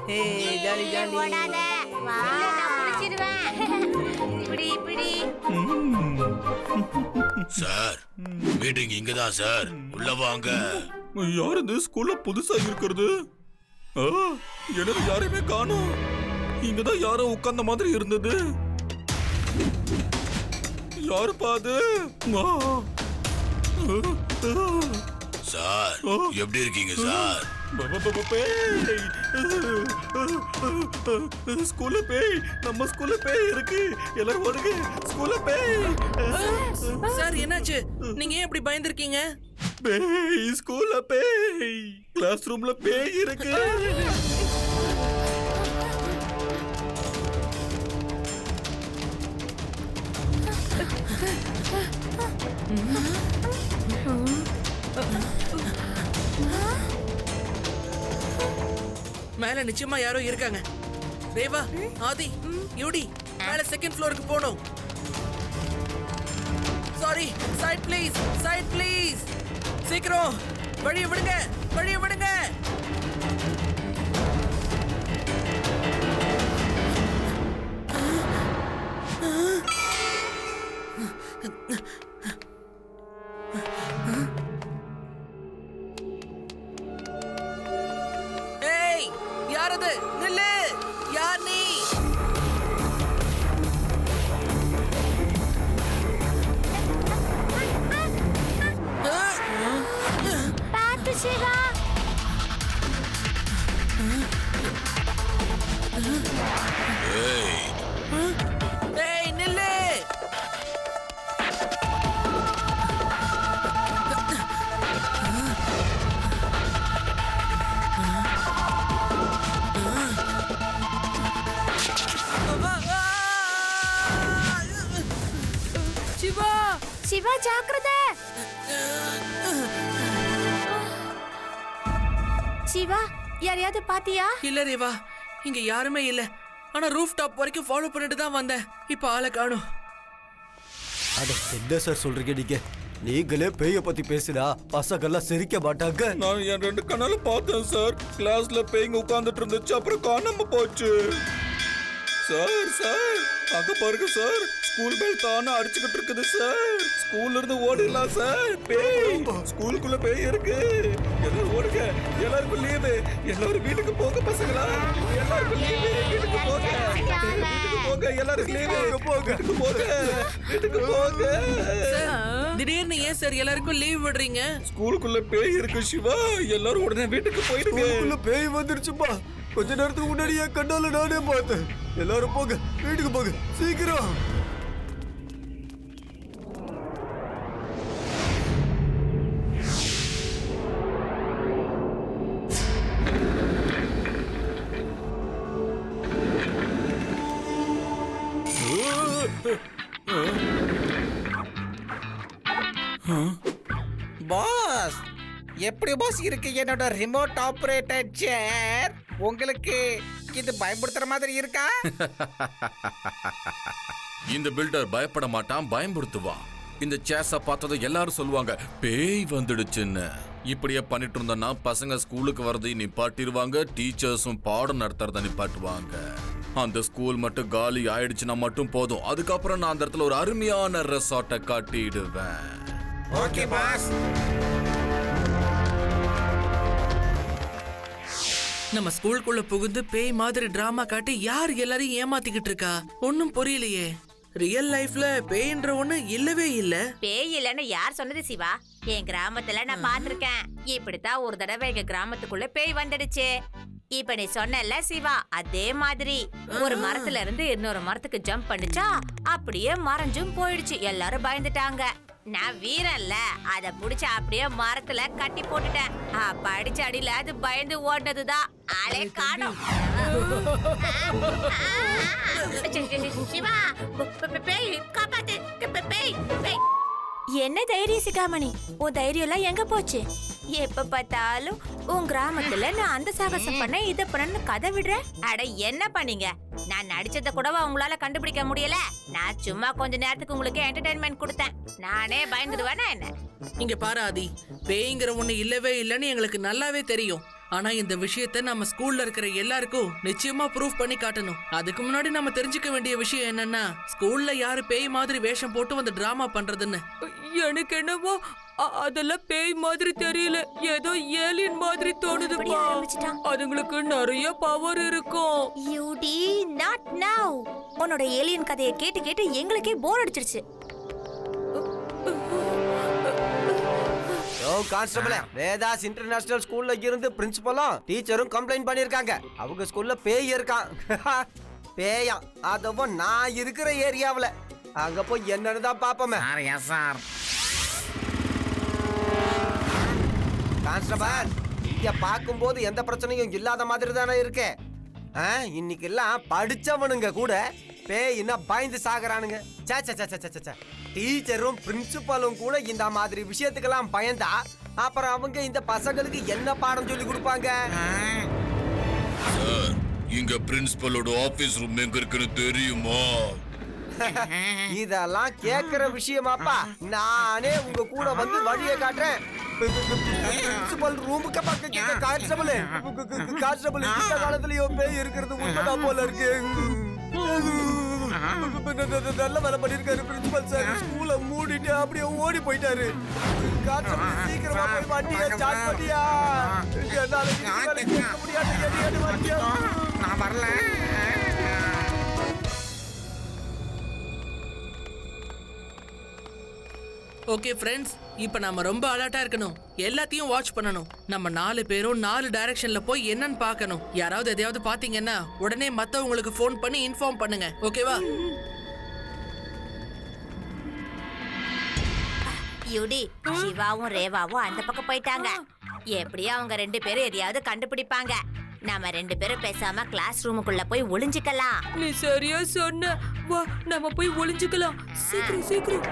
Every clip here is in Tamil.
Jolly jolly. ஓடாத வா நான் புடிச்சிடுவேன். இப்படி சார் மீட்டிங் இங்கதான் சார், உள்ள வாங்க. யார் இது ஸ்கூல்ல புதுசா இருக்கிறது? எனக்கு யாரையுமே காணோம். இங்கதான் யாரோ உட்கார்ந்த மாதிரி இருந்தது. யாரு பாது? சார் எப்படி இருக்கீங்க சார்? ஸ்கூல்ல பேய், நம்ம ஸ்கூல்ல பேய் இருக்கு. எல்லாரும் வருங்க, ஸ்கூல்ல பேய். சார் என்னாச்சு? நீங்க ஏன் இப்படி பயந்துருக்கீங்க? பேய், ஸ்கூல்ல பேய், கிளாஸ் ரூம்ல பேய் இருக்கு. மேல நிச்சயமா யாரோ இருக்காங்க. ரேவா, ஆதி, யூடி, மேல செகண்ட் ஃப்ளோருக்கு போணும். Sorry, side please, side please. சீக்கிரம் வழிய விடுங்க, வழிய விடுங்க. ஏய், யார் அது? நில்லு. யார் நீ? பாத்து சிவா. ஏய், ஏய், நில்லு. சிவா, சிவா ஜாக்கிரதை. சிவா, யாரையாவது பாத்தியா? இல்ல ரேவா, இங்க யாருமே இல்ல. ஆனா ரூஃப் டாப் வரைக்கும் ஃபாலோ பண்ணிட்டு தான் வந்தேன். இப்ப ஆளை காணோம். அட என்ன சார் சொல்றீங்க நீங்க? நீங்களே பேய பத்தி பேசினா பசங்கெல்லாம் சிரிக்க மாட்டாங்க. நான் என் 2 கண்ணால பார்த்தேன் சார். கிளாஸ்ல பேய்ங்க உட்கார்ந்துட்டு இருந்துச்சு, அப்புறம் காணாம போச்சு. சார் அங்க பாருங்க சார், ஸ்கூல் பெல் தானே அடிச்சுக்கிட்டு இருக்குது சார். ஸ்கூல்ல இருந்து ஓடிடலாம் சார். பேய், ஸ்கூலுக்குள்ள பேய் இருக்கு. எல்லாரும் ஓடுங்க, எல்லாருக்கும் லீவு. எல்லாரும் வீட்டுக்கு போங்க பசங்களா, எல்லாருக்கும் லீவு. வீட்டுக்கு போங்க, வீட்டுக்கு போங்க, எல்லாரும் லீவு. போங்க, வீட்டுக்கு போங்க. திடீர்னு ஏன் சார் எல்லாருக்கும் லீவ் விடுறீங்க? ஸ்கூலுக்குள்ள பேய் இருக்கு சிவா, எல்லாரும் உடனே வீட்டுக்கு போயிடுங்க. ஸ்கூலுக்குள்ள பேய் வந்துருச்சுப்பா. கொஞ்ச நேரத்துக்கு முன்னாடி என் கண்ணால நானே பார்த்தேன். எல்லாரும் போங்க, வீட்டுக்கு போங்க சீக்கிரம். பாஸ், எப்படி பாஸ் இருக்கு என்னோட ரிமோட் ஆபரேட்டட் சேர்? உங்களுக்கு இது பயன்படுத்துற மாதிரி இருக்கா? இந்த பில்டர் பயப்பட மாட்டான், பயன்படுத்துவான். இந்த சேஸ பார்த்தது எல்லாரும் சொல்லுவாங்க பேய் வந்துடுச்சுன்னு. இப்படியே பண்ணிட்டு இருந்தோம்னா பசங்க ஸ்கூலுக்கு வரதை நிப்பாட்டிடுவாங்க, டீச்சர்ஸும் பாடம் நடத்துறத நிப்பாட்டுவாங்க. அந்த ஸ்கூல் மட்டும் காலி ஆயிடுச்சுன்னா மட்டும் போதும். அதுக்கப்புறம் நான் அந்த இடத்துல ஒரு அருமையான ரெசார்ட்டை காட்டிடுவேன். Okay pass. நம்ம ஸ்கூலுக்குள்ள புகுந்து பேய் மாதிரி டிராமா காட்டி யார் எல்லாரையும் ஏமாத்திக்கிட்டு இருக்கா? ஒன்னும் புரியலையே. ரியல் லைஃப்ல பேய்ன்ற ஒண்ணு இல்லவே இல்ல. பேய் இல்லன்னு யார் சொன்னது சிவா? என் கிராமத்துல நான் பாத்திருக்கேன். இப்படித்தான் ஒரு தடவை எங்க கிராமத்துக்குள்ள பேய் வந்துடுச்சு. இப்ப நீ சொன்னல சிவா, அதே மாதிரி ஒரு மரத்துல இருந்து இன்னொரு மரத்துக்கு ஜம்ப் பண்ணுச்சா, அப்படியே மறைஞ்சும் போயிடுச்சு. எல்லாரும் பயந்துட்டாங்க. நான் வீரன்ல, அத புடிச்சு அப்படியே மரத்துல கட்டி போட்டுட்டேன். படிச்ச அடியில அது பயந்து ஓடுனதுதான். ஆளே காணோம். சிவா, பேய் காப்பாத்து, பேய் பேய். என்ன தைரியம் சிகாமணி, உன் தைரியம் எல்லாம் எங்க போச்சு? எப்ப பார்த்தாலும் உன் கிராமத்துல நான் அந்த சாகசம் பண்ண இத பண்ணு கதை விடுறேன். அட என்ன பண்ணீங்க? நான் நடிச்சத கூடவா உங்களால கண்டுபிடிக்க முடியல? நான் சும்மா கொஞ்ச நேரத்துக்கு உங்களுக்கு என்டர்டைன்மெண்ட் கொடுத்தேன். நானே பயந்துடுவேனா என்ன? இங்க பாரு ஆதி, பேய்ங்கிற ஒண்ணு இல்லவே இல்லன்னு எங்களுக்கு நல்லாவே தெரியும். ஆனா இந்த விஷயத்த நம்ம ஸ்கூல்ல இருக்கிற எல்லாருக்கும் நிச்சயமா ப்ரூஃப் பண்ணி காட்டணும். அதுக்கு முன்னாடி நம்ம தெரிஞ்சுக்க வேண்டிய விஷயம் என்னன்னா, ஸ்கூல்ல யாரு பேய் மாதிரி வேஷம் போட்டு வந்து டிராமா பண்றதுன்னு. எனக்கு என்னவோ அதெல்லாம் பேய் மாதிரி தெரியல, ஏதோ ஏலியன் மாதிரி தோணுதுப்பா. ஆரம்பிச்சிட்டான். அதுங்களுக்கு நிறைய பவர் இருக்கும். யூடி நாட் நவ். உன்னோட ஏலியன் கதையை கேட்டு கேட்டு எங்களுக்கே போர் அடிச்சிருச்சு. கான்ஸ்டபிள், வேதாஸ் இன்டர்நேஷனல் ஸ்கூல்ல இருந்து பிரின்சிபலும் டீச்சரும் கம்ப்ளைண்ட் பண்ணிருக்காங்க. அவங்க ஸ்கூல்ல பேய் இருக்கான். பேயா, அதுவும் நான் இருக்கிற ஏரியாவுல. அங்க போய் என்னன்னு தான் பாப்போமே. சார் கான்ஸ்டபிள், இங்க பார்க்கும்போது எந்த பிரச்சனையும் இல்லாத மாதிரி தானே இருக்கு. இன்னைக்கு எல்லாம் படிச்சவனுங்க கூட பேயின்னா பயந்து சாகுறானுங்க. டீச்சரும் பிரின்சிபலும் கூட இந்த மாதிரி விஷயத்துக்கெல்லாம் பயந்தா அப்புறம் அவங்க இந்த பசங்களுக்கு என்ன பாடம் சொல்லி கொடுப்பாங்க? சார், இங்க பிரின்சிபலோட ஆபீஸ் ரூம் எங்க இருக்குன்னு தெரியுமா? இதெல்லாம் கேக்குற விஷயமாப்பா. நானே உங்க கூட வந்து வழியை காட்டுறேன். பிரின்சிபல் ரூமுக்கு பக்கம் கான்ஸ்டபிள் இந்த காலத்துலயும் பேய் இருக்கிறது உண்மைதான் போல இருக்கு. நல்ல வேலை பண்ணிருக்காரு பிரின்சிபல் சார். ஸ்கூலை மூடிட்டு அப்படியே ஓடி போயிட்டாரு. கான்ஸ்டபிள் சீக்கிரமா போய் வண்டியை ஸ்டார்ட் பண்ணியா. என்னால கேட்க முடியாது. நான் வரல. ஓகே ஃப்ரெண்ட்ஸ், இப்போ நாம ரொம்ப அலர்ட்டா இருக்கணும். எல்லாத்தையும் வாட்ச் பண்ணணும். நம்ம 4 பேரும் 4 டைரக்ஷன்ல போய் என்னன்னு பார்க்கணும். யாராவது எதையாவது பாத்தீங்கன்னா உடனே மத்தவங்களுக்கு ஃபோன் பண்ணி இன்ஃபார்ம் பண்ணுங்க. ஓகேவா? யூடி, சிவாவும் ரேவாவும் அந்த பக்கம் போயிட்டாங்க. எப்படியும் அவங்க 2 பேரும் எதையாவது கண்டுபிடிப்பாங்க. நாம 2 பேரும் பேசாம கிளாஸ் ரூமுக்குள்ள போய் ஒளிஞ்சுக்கலாம். நீ சரியா சொன்ன. வா, நம்ம போய் ஒளிஞ்சுக்கலாம். சீக்கிரம் சீக்கிரம்.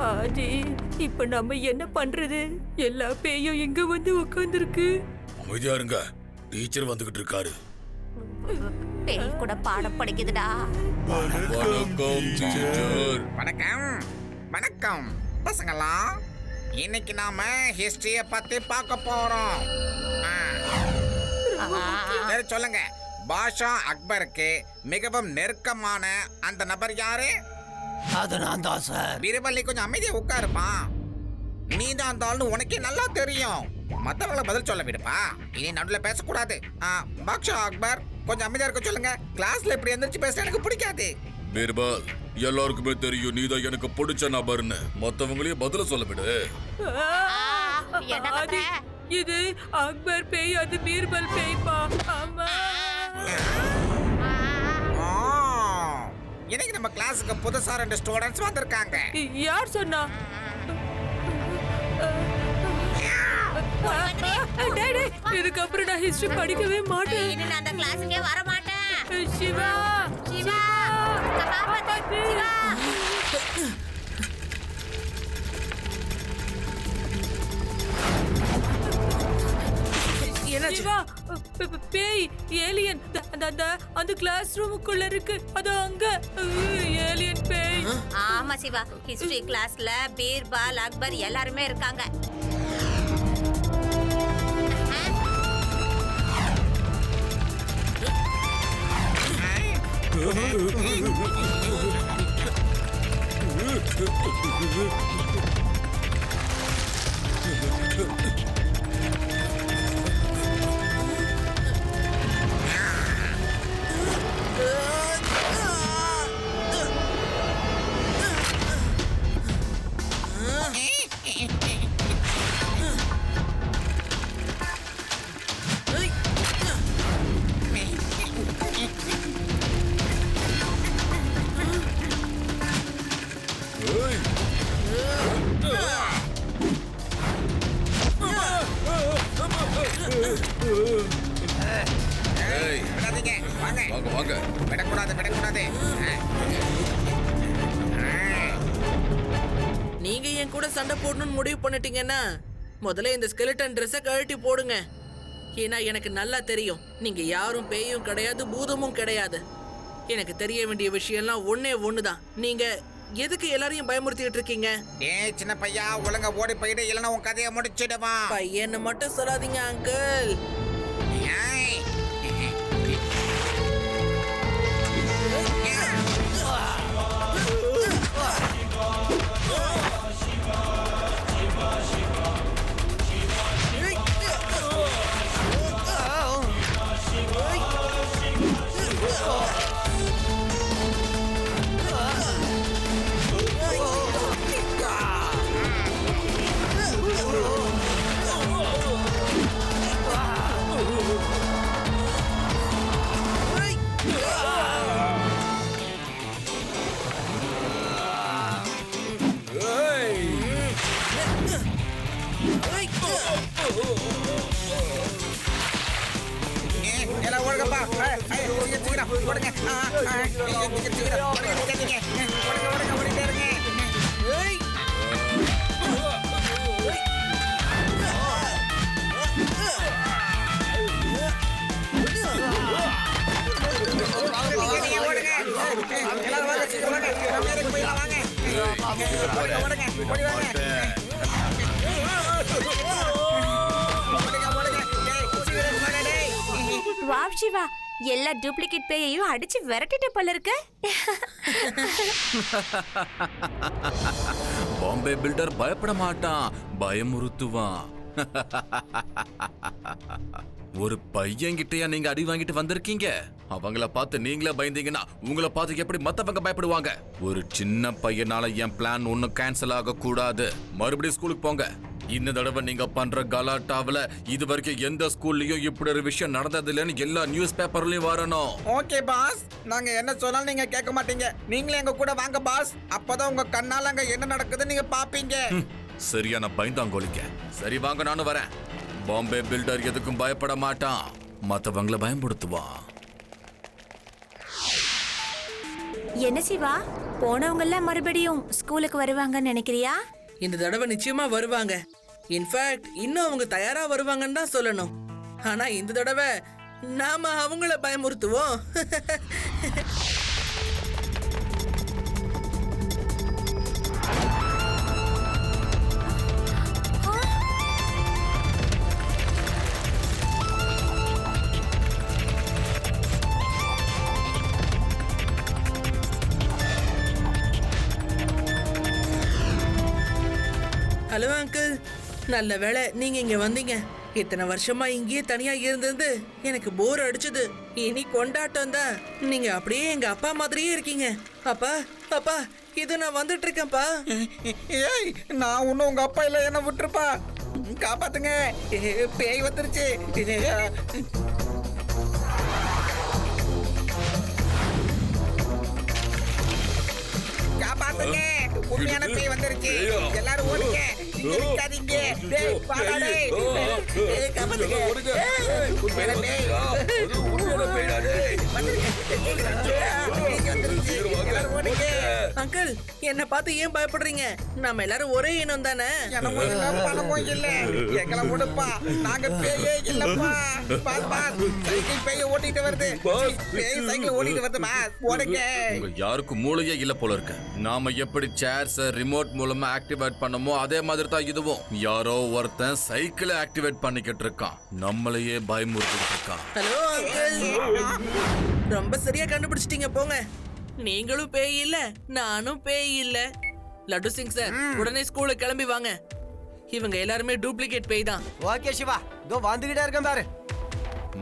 ஆதி, இப்ப நம்ம என்ன பண்றது? எல்லா பேயும் எங்க வந்து உட்கார்ந்துருக்கு. அமைதியா இருங்க, டீச்சர் வந்துகிட்டு இருக்காரு. பேய் கூட பாடம் படிக்குதுடா. வணக்கம் டீச்சர். வணக்கம் வணக்கம் பசங்களா. இன்னைக்கு நாம ஹிஸ்டரிய பத்தி பார்க்க போறோம். சரி சொல்லுங்க, பாஷா அக்பருக்கு மிகவும் நெருக்கமான அந்த நபர் யாரு? அது நான் தான் சார். பீர்பல், நீ கொஞ்சம் அமைதியா உட்காருப்பா. நீ தான் அந்த ஆள்னு உனக்கே நல்லா தெரியும். மத்தவங்கள பதில் சொல்ல விடுப்பா. இனி நடுவுல பேசக்கூடாது. பாஷா அக்பர், கொஞ்சம் அமைதியா இருக்க சொல்லுங்க. கிளாஸ்ல இப்படி எந்திரிச்சு பேச எனக்கு பிடிக்காது. பீர்பல், எல்லாருக்குமே தெரியும் நீதான் எனக்கு பிடிச்ச நபர்னு. மத்தவங்களையும் பதில சொல்ல விடு. என்ன ஆதி, பண்ற? இது அக்பர் பேய், அது பீர்பல் பேய்ப்பா. அம்மா. இன்னைக்கு நம்ம கிளாஸுக்கு புதுசா 2 ஸ்டூடண்ட்ஸ் வந்திருக்காங்க. யார் சொன்னா? டேய், டேய், இதுக்கப்புறம் நான் ஹிஸ்டரி படிக்கவே மாட்டேன். இனி நான் அந்த கிளாஸுக்கே வர மாட்டேன். சிவா, சிவா, காப்பாத்து, சிவா. சிவா, பேய், ஏலியன் அந்த கிளாஸ் ரூமுக்குள்ள இருக்கு. அது அங்க ஏலியன் பேய். ஆமா சிவா, ஹிஸ்டரி கிளாஸ்ல பீர்பால், அக்பர் எல்லாருமே இருக்காங்க. விடாதீங்க, வாங்க. வாங்க வாங்க. விடக்கூடாது விடக்கூடாது. நீங்க என் கூட சண்டை போடணும்னு முடிவு பண்ணிட்டீங்கன்னா முதல்ல இந்த ஸ்கெலிட்டன் ட்ரெஸ்ஸை கழட்டி போடுங்க. ஏன்னா எனக்கு நல்லா தெரியும் நீங்க யாரும் பேயும் கிடையாது, பூதமும் கிடையாது. எனக்கு தெரிய வேண்டிய விஷயம்லாம் ஒண்ணே ஒண்ணுதான். நீங்க எதுக்கு எல்லாரையும் பயமுறுத்திட்டு இருக்கீங்க? ஏய் சின்ன பையா, ஒழுங்கா ஓடி போயிடு, இல்லைன்னா உன் கதையை முடிச்சிடுவா. பையன்னு மட்டும் சொல்லாதீங்க அங்கிள். ஏய். எல்லாம் ஓடுங்கப்பா. சீக்கிரம் ஓடுங்க. சீக்கிரம் ஓடுங்க, நிக்காதீங்க. ஓடுங்க, ஓடிட்டே இருங்க. நீங்க ஓடுங்க. எல்லாரும் வாங்க, சீக்கிரம் வாங்க. நம்ம ஏரியாக்கு போயிடலாம், வாங்க. ஓடுங்க, ஓடுங்க, ஓடி வாங்க. ஓடுங்க, ஓடுங்க. டேய், சீக்கிரம் வாங்க, டேய். வாவ் சிவா, எல்லா டூப்ளிகேட் பேயையும் அடிச்சு விரட்டிட்ட போல இருக்கு. பாம்பே பில்டர் பயப்பட மாட்டான், பயமுறுத்துவான். ஒரு பையன்கிட்டயா நீங்க அடி வாங்கிட்டு வந்திருக்கீங்க? அவங்கள பார்த்து நீங்களே பயந்தீங்கன்னா உங்களை பார்த்து எப்படி மத்தவங்க பயப்படுவாங்க? ஒரு சின்ன பையனால என் பிளான் ஒன்னும் கேன்சல் ஆக கூடாது. மறுபடியும் ஸ்கூலுக்கு போங்க. இந்த தடவை நீங்க பண்ற கலாட்டாவில இது வரைக்கும் எந்த ஸ்கூல்லயும் இப்படி ஒரு விஷயம் நடந்தது இல்லைன்னு எல்லா நியூஸ் பேப்பர்லயும் வரணும். ஓகே பாஸ், நாங்க என்ன சொன்னாலும் நீங்க கேட்க மாட்டீங்க. நீங்களே எங்க கூட வாங்க பாஸ். அப்பதான் உங்க கண்ணால அங்க என்ன நடக்குதுன்னு நீங்க பாப்பீங்க. சரியான பயந்தாங்கோலிங்க. சரி வாங்க, நானும் வரேன். பாம்பே பில்டர் எதுக்கும் பயப்பட மாட்டான், மத்தவங்கள பயன்படுத்துவான். என்ன சிவா, போனவங்க எல்லாம் மறுபடியும் ஸ்கூலுக்கு வருவாங்கன்னு நினைக்கிறியா? இந்த தடவை நிச்சயமா வருவாங்க. இன்ஃபேக்ட் இன்னும் அவங்க தயாரா வருவாங்கன்னு தான் சொல்லணும். ஆனா இந்த தடவை நாம அவங்கள பயமுறுத்துவோம். ஹலோ அங்கிள், நல்ல வேளை நீங்க இங்க வந்தீங்க. இத்தனை வருஷமா இங்கேயே தனியா இருந்தது எனக்கு போர் அடிச்சது. இனி கொண்டாட்டம் தான். நீங்க அப்படியே எங்க அப்பா மாதிரியே இருக்கீங்க. அப்பா அப்பா, இது நான் வந்துட்டு இருக்கேன்ப்பா. ஏய், நான் ஒன்னும் உங்க அப்பா இல்ல, என்ன விட்டுருப்பா. காப்பாத்துங்க, பேய் வந்துருச்சு. காப்பாத்துங்க, உண்மையான பேய் வந்துருச்சு. எல்லாரும் ஓடுங்க, இங்க நிக்காதீங்க. டேய், வாடா டேய். டேய், காப்பாத்துங்க. உண்மையான பேய். எல்லாரும் ஓடுங்க. அங்கிள், என்ன பார்த்து ஏன் பயப்படுறீங்க? நம்ம எல்லாரும் ஒரே இனம் தானே? எனமும் இல்ல, பணமும் இல்ல. எங்களை விடுப்பா, நாங்க பேயே இல்லப்பா. பாஸ் பாஸ், சைக்கிள் பேய ஓட்டிட்டு வருது. பேய் சைக்கிள் ஓட்டிட்டு வருது பாஸ், ஓடுங்க. உங்க யாருக்கும் மூளையே இல்ல போல இருக்கு. நாம எப்படி சேர்ஸ் ரிமோட் மூலமா ஆக்டிவேட் பண்ணமோ அதே மாதிரி தான் இதுவும். யாரோ ஒருத்தன் சைக்கிளை ஆக்டிவேட் பண்ணிக்கிட்டு இருக்கான், நம்மளையே பயமுறுத்திட்டு இருக்கான். ஹலோ அங்கிள், ரொம்ப சரியா கண்டுபிடிச்சிட்டீங்க. போங்க, நீங்களும் பேய் இல்ல, நானும் பேய் இல்ல. லட்டு சிங் சார், உடனே ஸ்கூலுக்கு கிளம்பி வாங்க. இவங்க எல்லாருமே டூப்ளிகேட் பேய் தான். ஓகே சிவா, இதோ வந்துகிட்டே இருக்கேன் பாரு.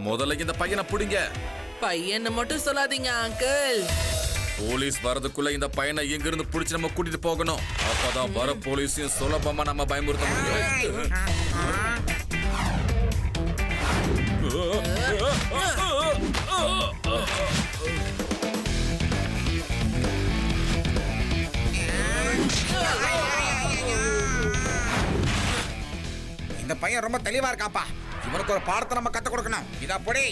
முதல்ல இந்த பையனை பிடிங்க. பையனை மட்டும் சொல்லாதீங்க அங்கிள். போலீஸ் வரதுக்குள்ள இந்த பையனை எங்க இருந்து பிடிச்சு நம்ம கூட்டிட்டு போகணும். அப்பதான் வர போலீஸையும் சுலபமா நம்ம பயமுறுத்த முடியும். இந்த பையன் ரொம்ப தெளிவா இருக்காப்பா. இவனுக்கு ஒரு பாடத்தை நம்ம கத்து கொடுக்கணும். இதா பொடி.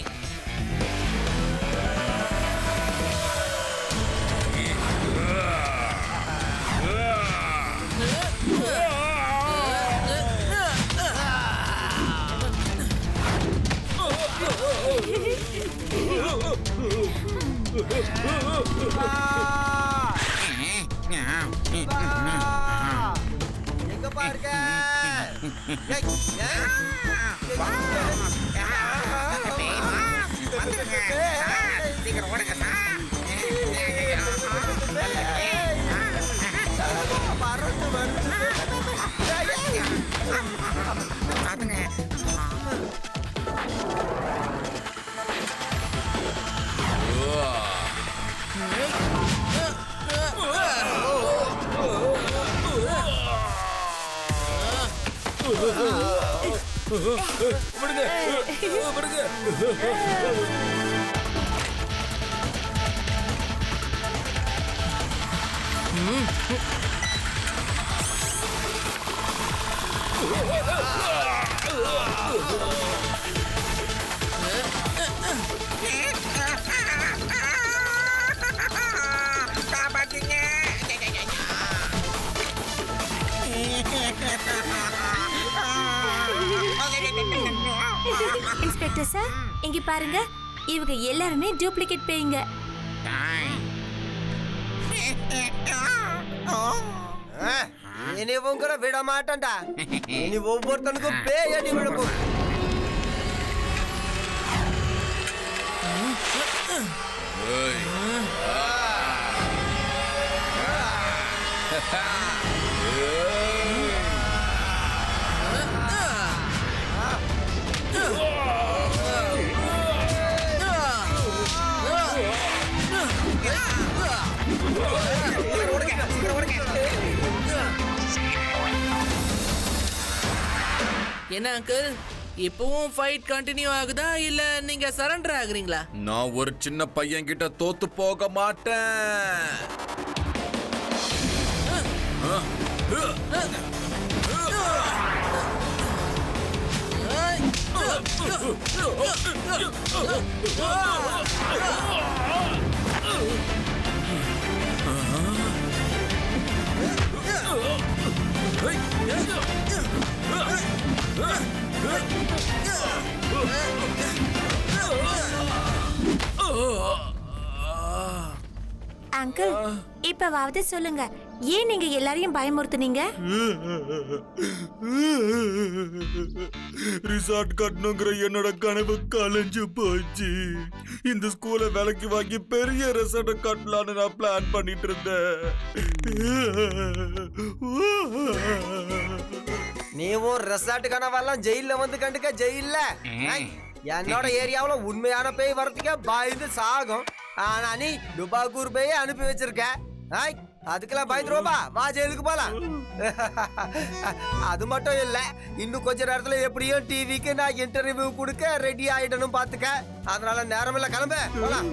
எங்கப்பா இருக்க? ஏய், சீக்கிரம் ஓடுங்க சார். பறந்து வருது. பாத்துங்க. விடுங்க விடுங்க. காப்பாத்தீங்க. இன்ஸ்பெக்டர் சார் இங்க பாருங்க, இவங்க எல்லாருமே டூப்ளிகேட் பேய்ங்க. இனி உங்களை விட மாட்டேன்டா. இனி ஒவ்வொருத்தனுக்கும் பேய் அடி விழுக்கும். என்ன அங்கிள், இப்பவும் ஃபைட் கண்டினியூ ஆகுதா இல்ல நீங்க சரண்டர் ஆகுறீங்களா? நான் ஒரு சின்ன பையன் கிட்ட தோத்து போக மாட்டேன். அங்கிள், இப்பவாவது சொல்லுங்க, ஏன் நீங்க எல்லாரையும் பயமுறுத்துனீங்க? ரிசார்ட் கட்டணுங்கிற என்னோட கனவு கலைஞ்சு போச்சு. இந்த ஸ்கூலை விலைக்கு வாங்கி பெரிய ரிசார்ட் கட்டலான்னு நான் பிளான் பண்ணிட்டு இருந்தேன். நீவும் ரெசார்ட் கனவெல்லாம் ஜெயில வந்து கண்டுக்க ஜெயில. என்னோட ஏரியாவுல உண்மையான பேய் வரதுக்கே பயந்து சாகும். ஆனா நீ டுபாக்கூர் பேயை அனுப்பி வச்சிருக்க. அதுக்கெல்லாம் பயந்துருவோம்பா, வா ஜெயிலுக்கு போலாம். அது மட்டும் இல்ல, இன்னும் கொஞ்ச நேரத்துல எப்படியும் டிவிக்கு நான் இன்டர்வியூ கொடுக்க ரெடி ஆயிடணும் பாத்துக்க. அதனால நேரம் இல்ல, கிளம்ப போலாம்.